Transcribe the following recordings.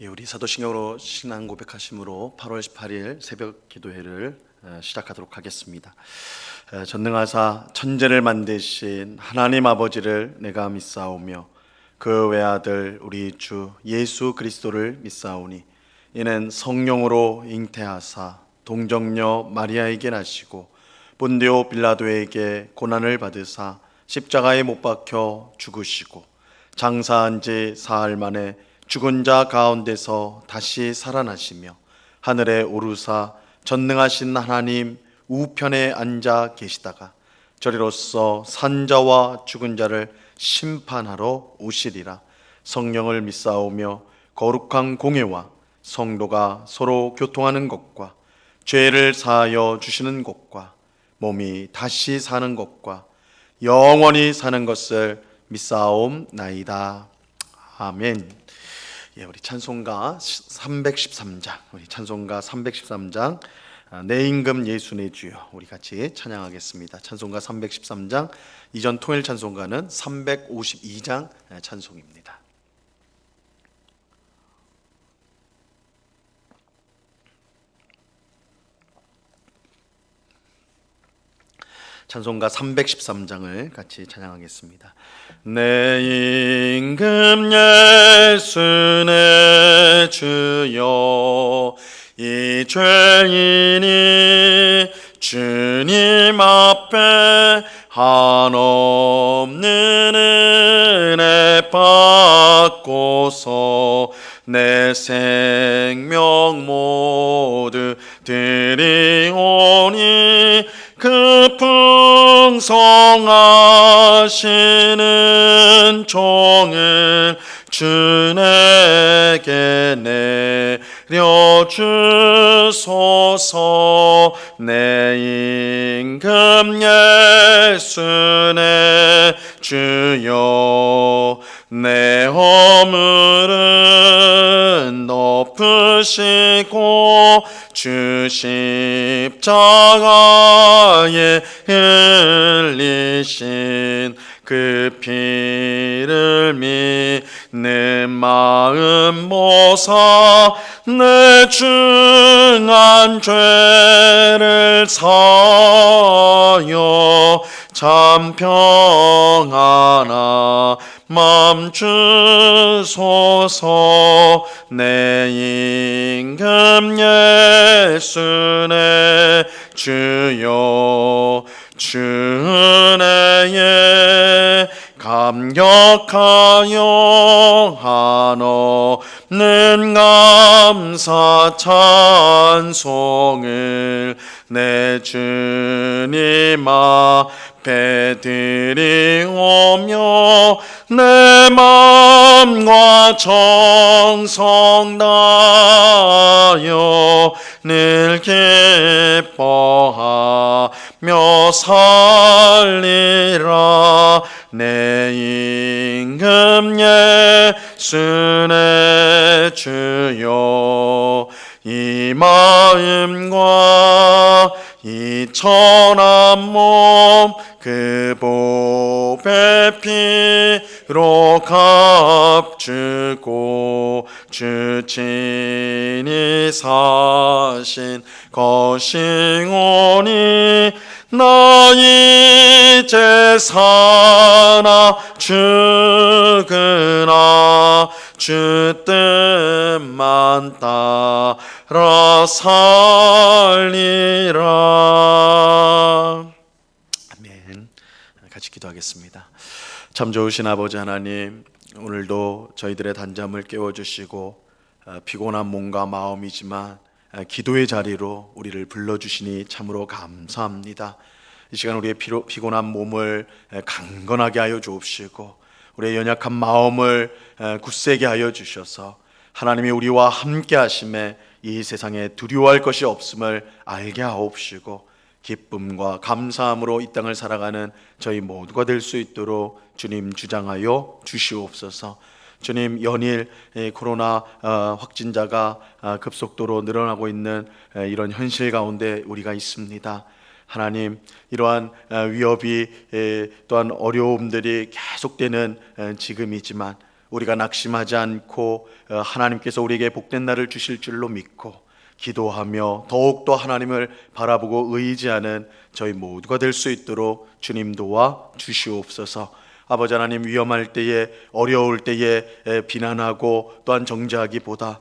우리 사도신경으로 신앙 고백하심으로 8월 18일 새벽 기도회를 시작하도록 하겠습니다. 전능하사 천지를 만드신 하나님 아버지를 내가 믿사오며 그 외아들 우리 주 예수 그리스도를 믿사오니 이는 성령으로 잉태하사 동정녀 마리아에게 나시고 본디오 빌라도에게 고난을 받으사 십자가에 못 박혀 죽으시고 장사한 지 사흘 만에 죽은 자 가운데서 다시 살아나시며 하늘에 오르사 전능하신 하나님 우편에 앉아 계시다가 저리로서 산자와 죽은 자를 심판하러 오시리라. 성령을 믿사오며 거룩한 공회와 성도가 서로 교통하는 것과 죄를 사하여 주시는 것과 몸이 다시 사는 것과 영원히 사는 것을 믿사옵나이다. 아멘. 우리 찬송가 313장, 우리 찬송가 313장 내 임금 예수 내 주여, 우리 같이 찬양하겠습니다. 찬송가 313장, 이전 통일 찬송가는 352장 찬송입니다. 찬송가 313장을 같이 찬양하겠습니다. 내 임금 예수 내 주여, 이 죄인이 주님 앞에 한없는 은혜 받고서 내 생명 모두 드리오니 그 풍성하시는 종을 주에게 내려주소서. 내 임금 예수 내 주여, 내 허물은 덮으시고 주 십자가에 흘리신 그 피를 믿는 마음 모사 내 중한 죄를 사하여 참 평안하 맘 주소서. 내 임금 예수 내 주여, 주 은혜에 감격하여 한없는 감사 찬송을 내 주님 앞에 드리오며 내 맘과 정성 다하여 늘 기뻐하며 살리라. 내 임금 예수 내 주여, 이 마음과 이 천한 몸 그 보배 피로 값주고 주 친히 사신 것이오니 나 이제 사나 죽으나 주 뜻만 따라 살리라. 아멘. 같이 기도하겠습니다. 참 좋으신 아버지 하나님, 오늘도 저희들의 단잠을 깨워주시고 피곤한 몸과 마음이지만 기도의 자리로 우리를 불러주시니 참으로 감사합니다. 이 시간 우리의 피곤한 몸을 강건하게 하여 주옵시고 우리의 연약한 마음을 굳세게 하여 주셔서 하나님이 우리와 함께 하심에 이 세상에 두려워할 것이 없음을 알게 하옵시고 기쁨과 감사함으로 이 땅을 살아가는 저희 모두가 될 수 있도록 주님 주장하여 주시옵소서. 주님, 연일 코로나 확진자가 급속도로 늘어나고 있는 이런 현실 가운데 우리가 있습니다. 하나님, 이러한 위협이 또한 어려움들이 계속되는 지금이지만 우리가 낙심하지 않고 하나님께서 우리에게 복된 날을 주실 줄로 믿고 기도하며 더욱더 하나님을 바라보고 의지하는 저희 모두가 될 수 있도록 주님 도와 주시옵소서. 아버지 하나님, 위험할 때에, 어려울 때에 비난하고 또한 정죄하기보다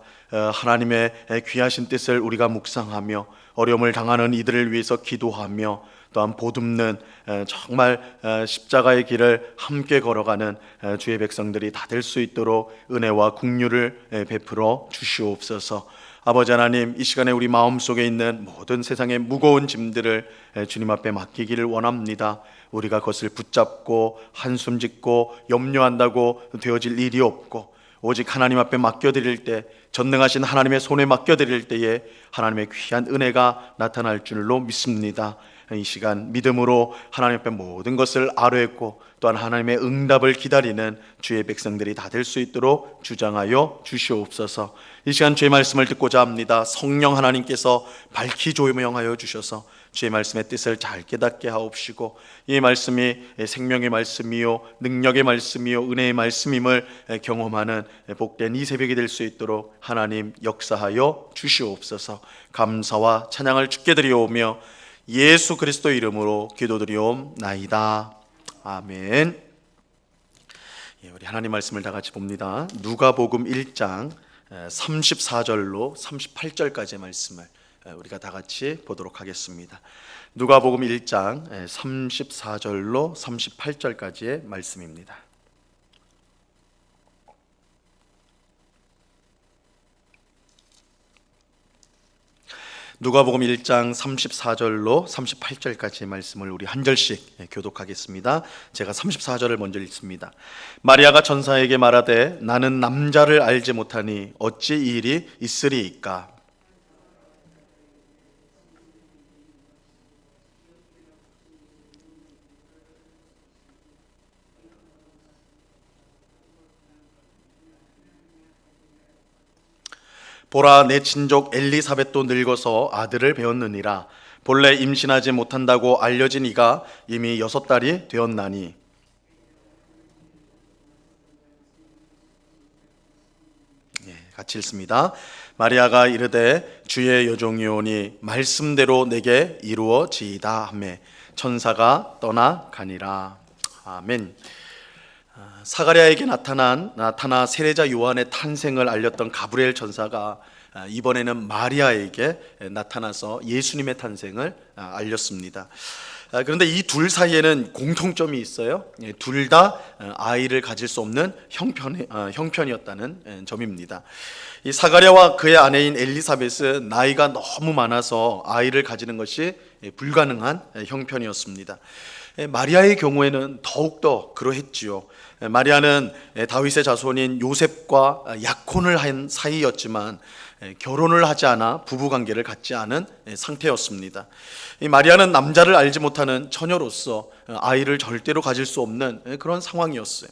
하나님의 귀하신 뜻을 우리가 묵상하며 어려움을 당하는 이들을 위해서 기도하며 또한 보듬는 정말 십자가의 길을 함께 걸어가는 주의 백성들이 다 될 수 있도록 은혜와 긍휼을 베풀어 주시옵소서. 아버지 하나님, 이 시간에 우리 마음속에 있는 모든 세상의 무거운 짐들을 주님 앞에 맡기기를 원합니다. 우리가 그것을 붙잡고 한숨 짓고 염려한다고 되어질 일이 없고, 오직 하나님 앞에 맡겨드릴 때, 전능하신 하나님의 손에 맡겨드릴 때에 하나님의 귀한 은혜가 나타날 줄로 믿습니다. 이 시간 믿음으로 하나님 앞에 모든 것을 아뢰고 또한 하나님의 응답을 기다리는 주의 백성들이 다 될 수 있도록 주장하여 주시옵소서. 이 시간 주의 말씀을 듣고자 합니다. 성령 하나님께서 밝히 조명하여 주셔서 주의 말씀의 뜻을 잘 깨닫게 하옵시고, 이 말씀이 생명의 말씀이요 능력의 말씀이요 은혜의 말씀임을 경험하는 복된 이 새벽이 될 수 있도록 하나님 역사하여 주시옵소서. 감사와 찬양을 주께 드리오며 예수 그리스도 이름으로 기도드리옵나이다. 아멘. 우리 하나님 말씀을 다 같이 봅니다. 누가복음 1장 34절로 38절까지의 말씀을 우리가 다 같이 보도록 하겠습니다. 누가복음 1장 34절로 38절까지의 말씀입니다. 누가복음 1장 34절로 38절까지의 말씀을 우리 한 절씩 교독하겠습니다. 제가 34절을 먼저 읽습니다. 마리아가 천사에게 말하되 나는 남자를 알지 못하니 어찌 이 일이 있으리이까. 보라, 내 친족 엘리사벳도 늙어서 아들을 배었느니라. 본래 임신하지 못한다고 알려진 이가 이미 6달이 되었나니. 같이 읽습니다. 마리아가 이르되 주의 여종이오니 말씀대로 내게 이루어지이다 하매 천사가 떠나가니라. 아멘. 사가랴에게 나타나 세례자 요한의 탄생을 알렸던 가브리엘 천사가 이번에는 마리아에게 나타나서 예수님의 탄생을 알렸습니다. 그런데 이 둘 사이에는 공통점이 있어요. 둘 다 아이를 가질 수 없는 형편이었다는 점입니다. 이 사가랴와 그의 아내인 엘리사벳은 나이가 너무 많아서 아이를 가지는 것이 불가능한 형편이었습니다. 마리아의 경우에는 더욱더 그러했지요. 마리아는 다윗의 자손인 요셉과 약혼을 한 사이였지만 결혼을 하지 않아 부부관계를 갖지 않은 상태였습니다. 이 마리아는 남자를 알지 못하는 처녀로서 아이를 절대로 가질 수 없는 그런 상황이었어요.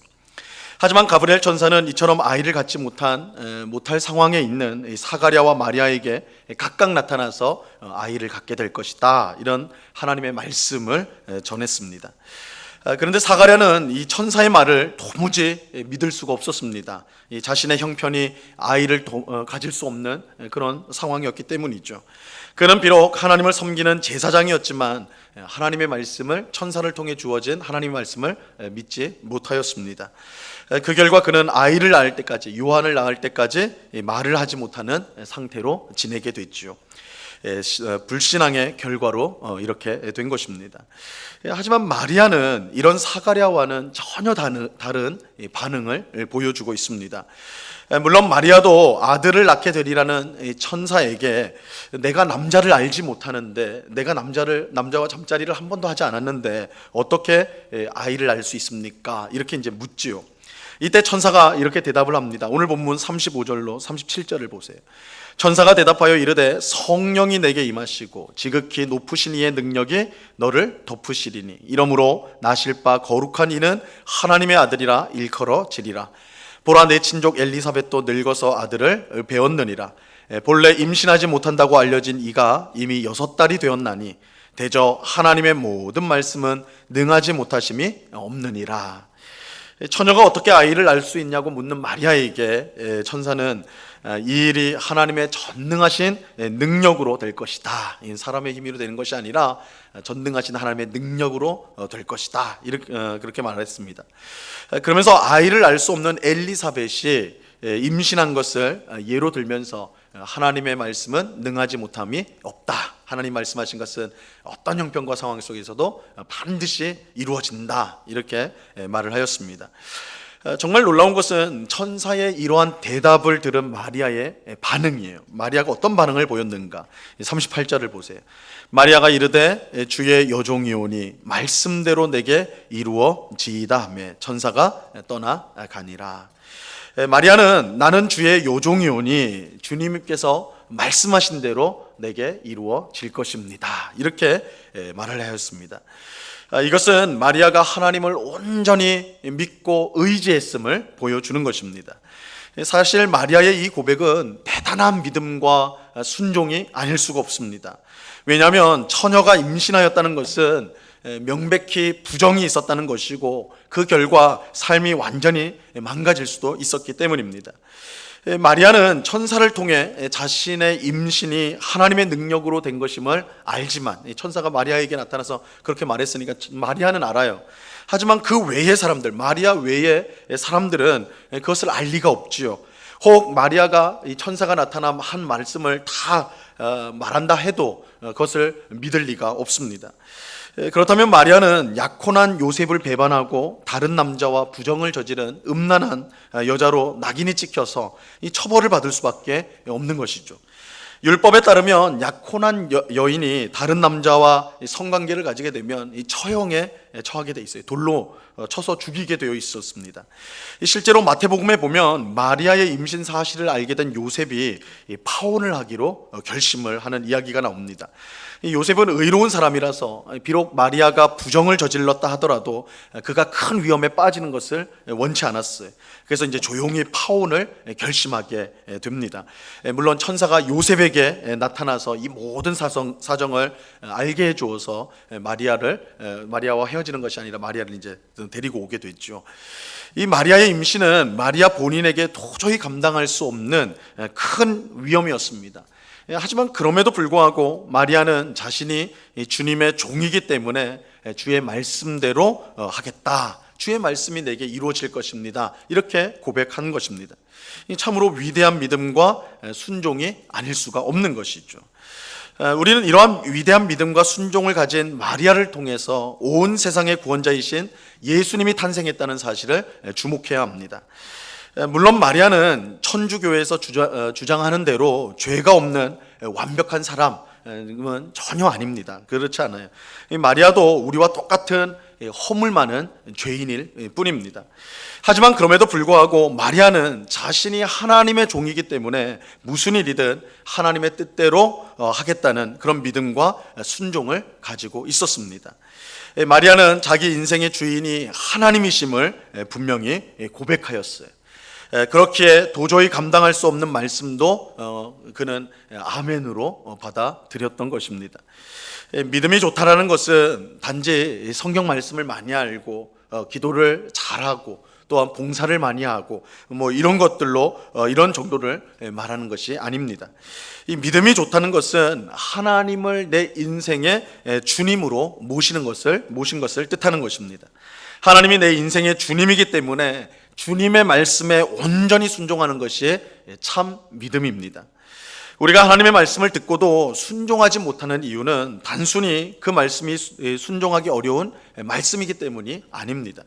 하지만 가브리엘 천사는 이처럼 아이를 갖지 못할 상황에 있는 사가랴와 마리아에게 각각 나타나서 아이를 갖게 될 것이다, 이런 하나님의 말씀을 전했습니다. 그런데 사가랴는 이 천사의 말을 도무지 믿을 수가 없었습니다. 자신의 형편이 아이를 가질 수 없는 그런 상황이었기 때문이죠. 그는 비록 하나님을 섬기는 제사장이었지만 하나님의 말씀을, 천사를 통해 주어진 하나님의 말씀을 믿지 못하였습니다. 그 결과 그는 아이를 낳을 때까지, 요한을 낳을 때까지 말을 하지 못하는 상태로 지내게 됐죠. 불신앙의 결과로 이렇게 된 것입니다. 하지만 마리아는 이런 사가랴와는 전혀 다른 반응을 보여주고 있습니다. 물론 마리아도 아들을 낳게 되리라는 천사에게 내가 남자를 알지 못하는데, 내가 남자와 잠자리를 한 번도 하지 않았는데 어떻게 아이를 낳을 수 있습니까? 이렇게 이제 묻지요. 이때 천사가 이렇게 대답을 합니다. 오늘 본문 35절로 37절을 보세요. 천사가 대답하여 이르되 성령이 내게 임하시고 지극히 높으신 이의 능력이 너를 덮으시리니 이러므로 나실 바 거룩한 이는 하나님의 아들이라 일컬어지리라. 보라, 내 친족 엘리사벳도 늙어서 아들을 배었느니라. 본래 임신하지 못한다고 알려진 이가 이미 6달이 되었나니 대저 하나님의 모든 말씀은 능하지 못하심이 없느니라. 처녀가 어떻게 아이를 낳을 수 있냐고 묻는 마리아에게 천사는 이 일이 하나님의 전능하신 능력으로 될 것이다. 사람의 힘으로 되는 것이 아니라 전능하신 하나님의 능력으로 될 것이다. 이렇게 그렇게 말했습니다. 그러면서 아이를 낳을 수 없는 엘리사벳이 임신한 것을 예로 들면서 하나님의 말씀은 능하지 못함이 없다. 하나님 말씀하신 것은 어떤 형편과 상황 속에서도 반드시 이루어진다. 이렇게 말을 하였습니다. 정말 놀라운 것은 천사의 이러한 대답을 들은 마리아의 반응이에요. 마리아가 어떤 반응을 보였는가? 38절을 보세요. 마리아가 이르되 주의 여종이오니 말씀대로 내게 이루어지이다 하며 천사가 떠나가니라. 마리아는 나는 주의 여종이오니 주님께서 말씀하신 대로 내게 이루어질 것입니다. 이렇게 말을 하였습니다. 이것은 마리아가 하나님을 온전히 믿고 의지했음을 보여주는 것입니다. 사실 마리아의 이 고백은 대단한 믿음과 순종이 아닐 수가 없습니다. 왜냐하면 처녀가 임신하였다는 것은 명백히 부정이 있었다는 것이고 그 결과 삶이 완전히 망가질 수도 있었기 때문입니다. 마리아는 천사를 통해 자신의 임신이 하나님의 능력으로 된 것임을 알지만, 천사가 마리아에게 나타나서 그렇게 말했으니까 마리아는 알아요. 하지만 그 외의 사람들, 마리아 외의 사람들은 그것을 알 리가 없지요. 혹 마리아가 이 천사가 나타나 한 말씀을 다 말한다 해도 그것을 믿을 리가 없습니다. 그렇다면 마리아는 약혼한 요셉을 배반하고 다른 남자와 부정을 저지른 음란한 여자로 낙인이 찍혀서 이 처벌을 받을 수밖에 없는 것이죠. 율법에 따르면 약혼한 여인이 다른 남자와 성관계를 가지게 되면 이 처형에 처하게 돼 있어요. 돌로 쳐서 죽이게 되어 있었습니다. 실제로 마태복음에 보면 마리아의 임신 사실을 알게 된 요셉이 파혼을 하기로 결심을 하는 이야기가 나옵니다. 요셉은 의로운 사람이라서 비록 마리아가 부정을 저질렀다 하더라도 그가 큰 위험에 빠지는 것을 원치 않았어요. 그래서 이제 조용히 파혼을 결심하게 됩니다. 물론 천사가 요셉에게 나타나서 이 모든 사정을 알게 해주어서 마리아와 헤어지는 것이 아니라 마리아를 이제 데리고 오게 됐죠. 이 마리아의 임신은 마리아 본인에게 도저히 감당할 수 없는 큰 위험이었습니다. 하지만 그럼에도 불구하고 마리아는 자신이 주님의 종이기 때문에 주의 말씀대로 하겠다. 주의 말씀이 내게 이루어질 것입니다. 이렇게 고백한 것입니다. 참으로 위대한 믿음과 순종이 아닐 수가 없는 것이죠. 우리는 이러한 위대한 믿음과 순종을 가진 마리아를 통해서 온 세상의 구원자이신 예수님이 탄생했다는 사실을 주목해야 합니다. 물론 마리아는 천주교에서 주장하는 대로 죄가 없는 완벽한 사람은 전혀 아닙니다. 그렇지 않아요. 마리아도 우리와 똑같은 허물 많은 죄인일 뿐입니다. 하지만 그럼에도 불구하고 마리아는 자신이 하나님의 종이기 때문에 무슨 일이든 하나님의 뜻대로 하겠다는 그런 믿음과 순종을 가지고 있었습니다. 마리아는 자기 인생의 주인이 하나님이심을 분명히 고백하였어요. 그렇기에 도저히 감당할 수 없는 말씀도 그는 아멘으로 받아들였던 것입니다. 믿음이 좋다라는 것은 단지 성경 말씀을 많이 알고 기도를 잘하고 또한 봉사를 많이 하고 이런 것들로 이런 정도를 말하는 것이 아닙니다. 이 믿음이 좋다는 것은 하나님을 내 인생의 주님으로 모신 것을 뜻하는 것입니다. 하나님이 내 인생의 주님이기 때문에 주님의 말씀에 온전히 순종하는 것이 참 믿음입니다. 우리가 하나님의 말씀을 듣고도 순종하지 못하는 이유는 단순히 그 말씀이 순종하기 어려운 말씀이기 때문이 아닙니다.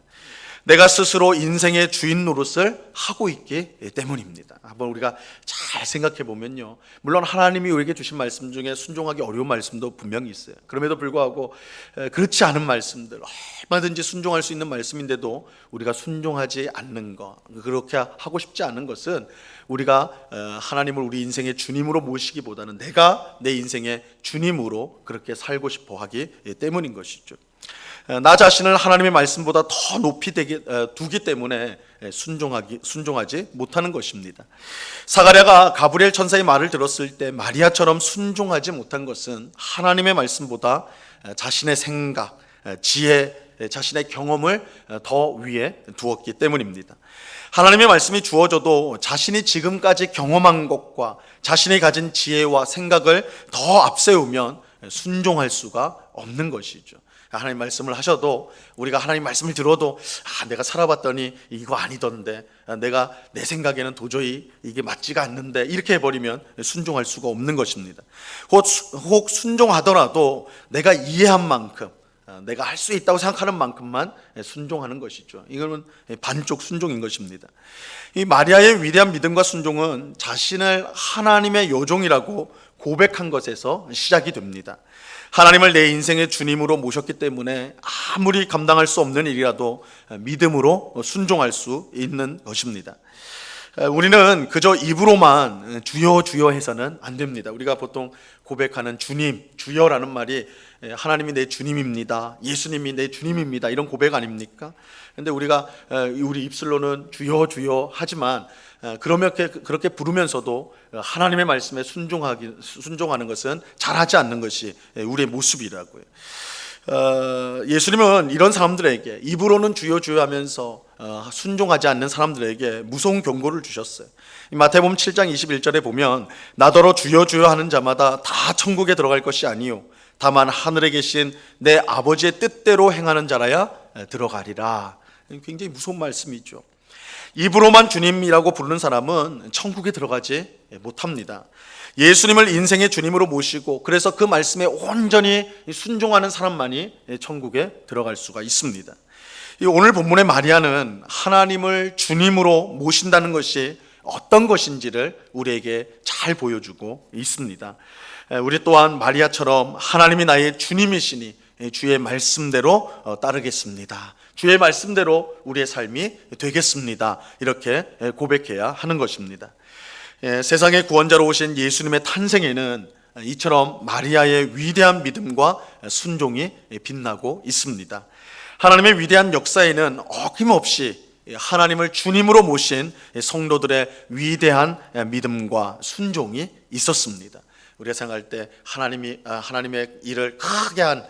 내가 스스로 인생의 주인 노릇을 하고 있기 때문입니다. 한번 우리가 잘 생각해 보면요, 물론 하나님이 우리에게 주신 말씀 중에 순종하기 어려운 말씀도 분명히 있어요. 그럼에도 불구하고 그렇지 않은 말씀들, 얼마든지 순종할 수 있는 말씀인데도 우리가 순종하지 않는 것, 그렇게 하고 싶지 않은 것은 우리가 하나님을 우리 인생의 주님으로 모시기보다는 내가 내 인생의 주님으로 그렇게 살고 싶어 하기 때문인 것이죠. 나 자신을 하나님의 말씀보다 더 높이 두기 때문에 순종하지 못하는 것입니다. 사가랴가 가브리엘 천사의 말을 들었을 때 마리아처럼 순종하지 못한 것은 하나님의 말씀보다 자신의 생각, 지혜, 자신의 경험을 더 위에 두었기 때문입니다. 하나님의 말씀이 주어져도 자신이 지금까지 경험한 것과 자신이 가진 지혜와 생각을 더 앞세우면 순종할 수가 없는 것이죠. 하나님 말씀을 하셔도 우리가 하나님 말씀을 들어도 내가 살아봤더니 이거 아니던데, 내가 내 생각에는 도저히 이게 맞지가 않는데, 이렇게 해버리면 순종할 수가 없는 것입니다. 혹 순종하더라도 내가 이해한 만큼, 내가 할 수 있다고 생각하는 만큼만 순종하는 것이죠. 이거는 반쪽 순종인 것입니다. 이 마리아의 위대한 믿음과 순종은 자신을 하나님의 요종이라고 고백한 것에서 시작이 됩니다. 하나님을 내 인생의 주님으로 모셨기 때문에 아무리 감당할 수 없는 일이라도 믿음으로 순종할 수 있는 것입니다. 우리는 그저 입으로만 주여 주여 해서는 안 됩니다. 우리가 보통 고백하는 주님, 주여라는 말이 하나님이 내 주님입니다, 예수님이 내 주님입니다, 이런 고백 아닙니까? 그런데 우리가 우리 입술로는 주여 주여 하지만 그렇게 부르면서도 하나님의 말씀에 순종하는 것은 잘하지 않는 것이 우리의 모습이라고요. 예수님은 이런 사람들에게, 입으로는 주여 주여 하면서 순종하지 않는 사람들에게 무서운 경고를 주셨어요. 마태복음 7장 21절에 보면 나더러 주여 주여 하는 자마다 다 천국에 들어갈 것이 아니요 다만 하늘에 계신 내 아버지의 뜻대로 행하는 자라야 들어가리라. 굉장히 무서운 말씀이죠. 입으로만 주님이라고 부르는 사람은 천국에 들어가지 못합니다. 예수님을 인생의 주님으로 모시고 그래서 그 말씀에 온전히 순종하는 사람만이 천국에 들어갈 수가 있습니다. 오늘 본문의 마리아는 하나님을 주님으로 모신다는 것이 어떤 것인지를 우리에게 잘 보여주고 있습니다. 우리 또한 마리아처럼 하나님이 나의 주님이시니 주의 말씀대로 따르겠습니다, 주의 말씀대로 우리의 삶이 되겠습니다, 이렇게 고백해야 하는 것입니다. 세상의 구원자로 오신 예수님의 탄생에는 이처럼 마리아의 위대한 믿음과 순종이 빛나고 있습니다. 하나님의 위대한 역사에는 어김없이 하나님을 주님으로 모신 성도들의 위대한 믿음과 순종이 있었습니다. 우리가 생각할 때 하나님의 일을 크게 한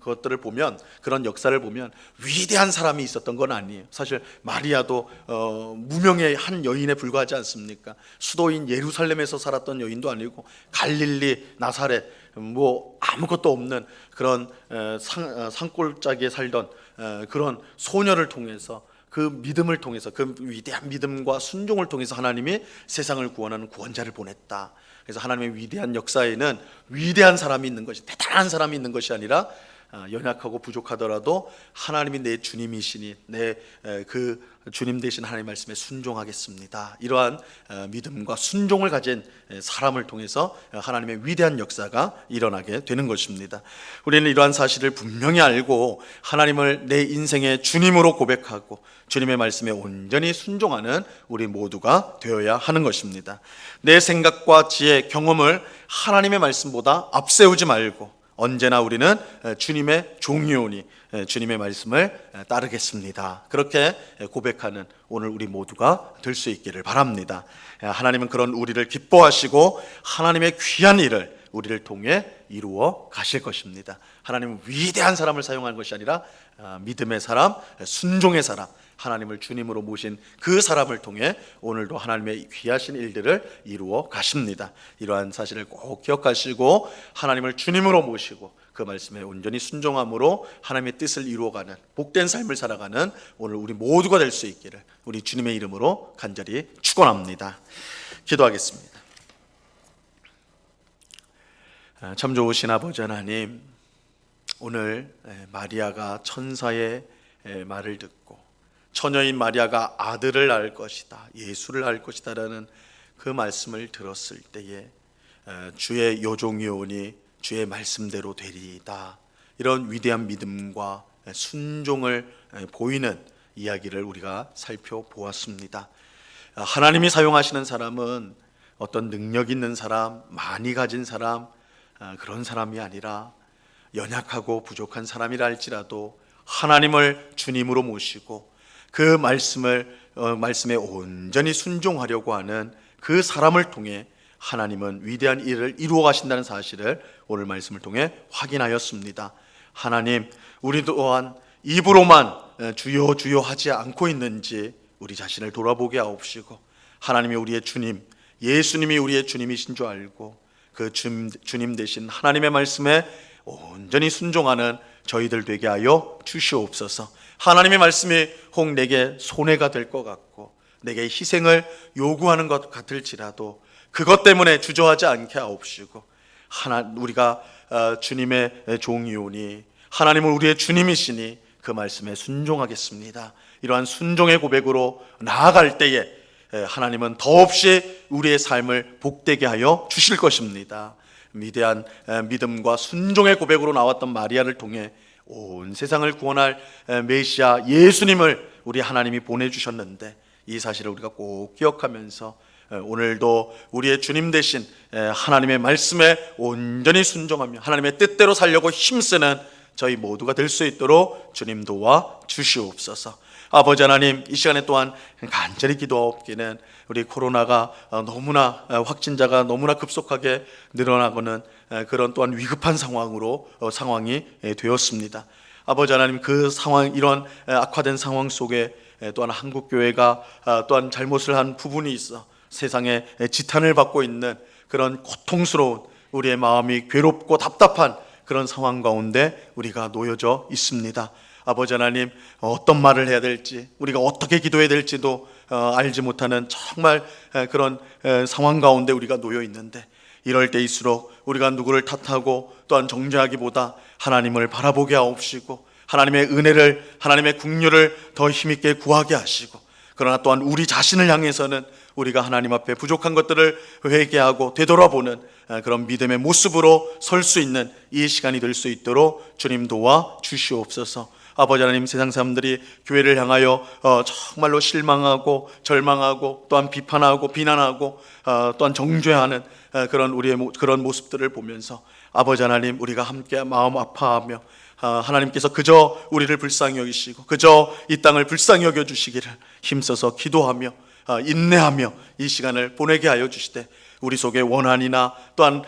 것들을 보면, 그런 역사를 보면 위대한 사람이 있었던 건 아니에요. 사실 마리아도 무명의 한 여인에 불과하지 않습니까? 수도인 예루살렘에서 살았던 여인도 아니고 갈릴리, 나사렛, 아무것도 없는 그런 산골짜기에 살던 그런 소녀를 통해서, 그 믿음을 통해서, 그 위대한 믿음과 순종을 통해서 하나님이 세상을 구원하는 구원자를 보냈다. 그래서 하나님의 위대한 역사에는 위대한 사람이 있는 것이, 대단한 사람이 있는 것이 아니라 연약하고 부족하더라도 하나님이 내 주님이시니 그 주님 되신 하나님 말씀에 순종하겠습니다, 이러한 믿음과 순종을 가진 사람을 통해서 하나님의 위대한 역사가 일어나게 되는 것입니다. 우리는 이러한 사실을 분명히 알고 하나님을 내 인생의 주님으로 고백하고 주님의 말씀에 온전히 순종하는 우리 모두가 되어야 하는 것입니다. 내 생각과 지혜, 경험을 하나님의 말씀보다 앞세우지 말고 언제나 우리는 주님의 종이오니 주님의 말씀을 따르겠습니다, 그렇게 고백하는 오늘 우리 모두가 될 수 있기를 바랍니다. 하나님은 그런 우리를 기뻐하시고 하나님의 귀한 일을 우리를 통해 이루어 가실 것입니다. 하나님은 위대한 사람을 사용하는 것이 아니라 믿음의 사람, 순종의 사람, 하나님을 주님으로 모신 그 사람을 통해 오늘도 하나님의 귀하신 일들을 이루어 가십니다. 이러한 사실을 꼭 기억하시고 하나님을 주님으로 모시고 그 말씀에 온전히 순종함으로 하나님의 뜻을 이루어가는 복된 삶을 살아가는 오늘 우리 모두가 될 수 있기를 우리 주님의 이름으로 간절히 축원합니다. 기도하겠습니다. 참 좋으신 아버지 하나님, 오늘 마리아가 천사의 말을 듣고 처녀인 마리아가 아들을 낳을 것이다, 예수를 낳을 것이다 라는 그 말씀을 들었을 때에 주의 요종이오니 주의 말씀대로 되리이다, 이런 위대한 믿음과 순종을 보이는 이야기를 우리가 살펴보았습니다. 하나님이 사용하시는 사람은 어떤 능력 있는 사람, 많이 가진 사람, 그런 사람이 아니라 연약하고 부족한 사람이라 할지라도 하나님을 주님으로 모시고 그 말씀에 온전히 순종하려고 하는 그 사람을 통해 하나님은 위대한 일을 이루어 가신다는 사실을 오늘 말씀을 통해 확인하였습니다. 하나님, 우리 또한 입으로만 주여 주여 하지 않고 있는지 우리 자신을 돌아보게 하옵시고, 하나님이 우리의 주님, 예수님이 우리의 주님이신 줄 알고 그 주님 대신 하나님의 말씀에 온전히 순종하는 저희들 되게 하여 주시옵소서. 하나님의 말씀이 혹 내게 손해가 될 것 같고 내게 희생을 요구하는 것 같을지라도 그것 때문에 주저하지 않게 하옵시고, 우리가 주님의 종이오니 하나님은 우리의 주님이시니 그 말씀에 순종하겠습니다. 이러한 순종의 고백으로 나아갈 때에 하나님은 더없이 우리의 삶을 복되게 하여 주실 것입니다. 위대한 믿음과 순종의 고백으로 나왔던 마리아를 통해 온 세상을 구원할 메시아 예수님을 우리 하나님이 보내주셨는데, 이 사실을 우리가 꼭 기억하면서 오늘도 우리의 주님 대신 하나님의 말씀에 온전히 순종하며 하나님의 뜻대로 살려고 힘쓰는 저희 모두가 될 수 있도록 주님 도와 주시옵소서. 아버지 하나님, 이 시간에 또한 간절히 기도하옵기는 우리 코로나가 너무나 확진자가 너무나 급속하게 늘어나고는 그런 또한 위급한 상황이 되었습니다. 아버지 하나님, 그 상황, 이런 악화된 상황 속에 또한 한국교회가 또한 잘못을 한 부분이 있어 세상에 지탄을 받고 있는 그런 고통스러운 우리의 마음이 괴롭고 답답한 그런 상황 가운데 우리가 놓여져 있습니다. 아버지 하나님, 어떤 말을 해야 될지, 우리가 어떻게 기도해야 될지도 알지 못하는 정말 그런 상황 가운데 우리가 놓여 있는데, 이럴 때일수록 우리가 누구를 탓하고 또한 정죄하기보다 하나님을 바라보게 하옵시고, 하나님의 은혜를, 하나님의 긍휼을 더 힘있게 구하게 하시고, 그러나 또한 우리 자신을 향해서는 우리가 하나님 앞에 부족한 것들을 회개하고 되돌아보는 그런 믿음의 모습으로 설 수 있는 이 시간이 될 수 있도록 주님 도와 주시옵소서. 아버지 하나님, 세상 사람들이 교회를 향하여 정말로 실망하고 절망하고 또한 비판하고 비난하고 또한 정죄하는 그런 우리의 그런 모습들을 보면서 아버지 하나님, 우리가 함께 마음 아파하며 하나님께서 그저 우리를 불쌍히 여기시고 그저 이 땅을 불쌍히 여겨주시기를 힘써서 기도하며 인내하며 이 시간을 보내게 하여 주시되, 우리 속에 원한이나 또한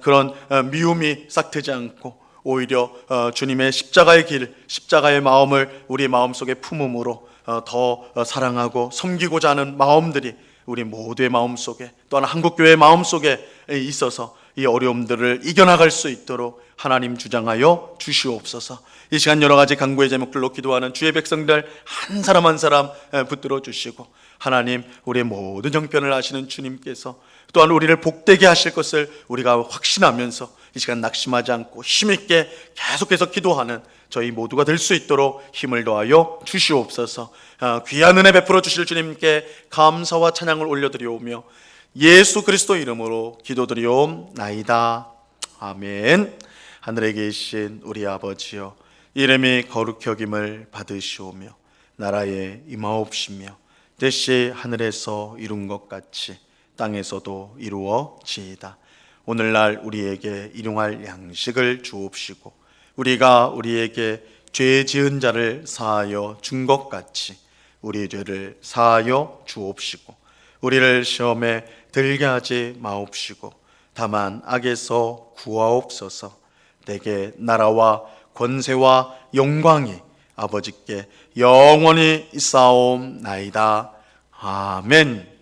그런 미움이 싹트지 않고 오히려 주님의 십자가의 길, 십자가의 마음을 우리 마음속에 품음으로 더 사랑하고 섬기고자 하는 마음들이 우리 모두의 마음속에, 또한 한국교회의 마음속에 있어서 이 어려움들을 이겨나갈 수 있도록 하나님 주장하여 주시옵소서. 이 시간 여러 가지 간구의 제목들로 기도하는 주의 백성들 한 사람 한 사람 붙들어 주시고, 하나님, 우리의 모든 형편을 아시는 주님께서 또한 우리를 복되게 하실 것을 우리가 확신하면서 이 시간 낙심하지 않고 힘있게 계속해서 기도하는 저희 모두가 될 수 있도록 힘을 더하여 주시옵소서. 귀한 은혜 베풀어 주실 주님께 감사와 찬양을 올려드리오며 예수 그리스도 이름으로 기도드리옵나이다. 아멘. 하늘에 계신 우리 아버지여, 이름이 거룩히 여김을 받으시오며 나라에 임하옵시며 뜻이 하늘에서 이룬 것 같이 땅에서도 이루어지이다. 오늘날 우리에게 일용할 양식을 주옵시고 우리가 우리에게 죄 지은 자를 사하여 준 것 같이 우리의 죄를 사하여 주옵시고 우리를 시험에 들게 하지 마옵시고 다만 악에서 구하옵소서. 내게 나라와 권세와 영광이 아버지께 영원히 있사옵나이다. 아멘.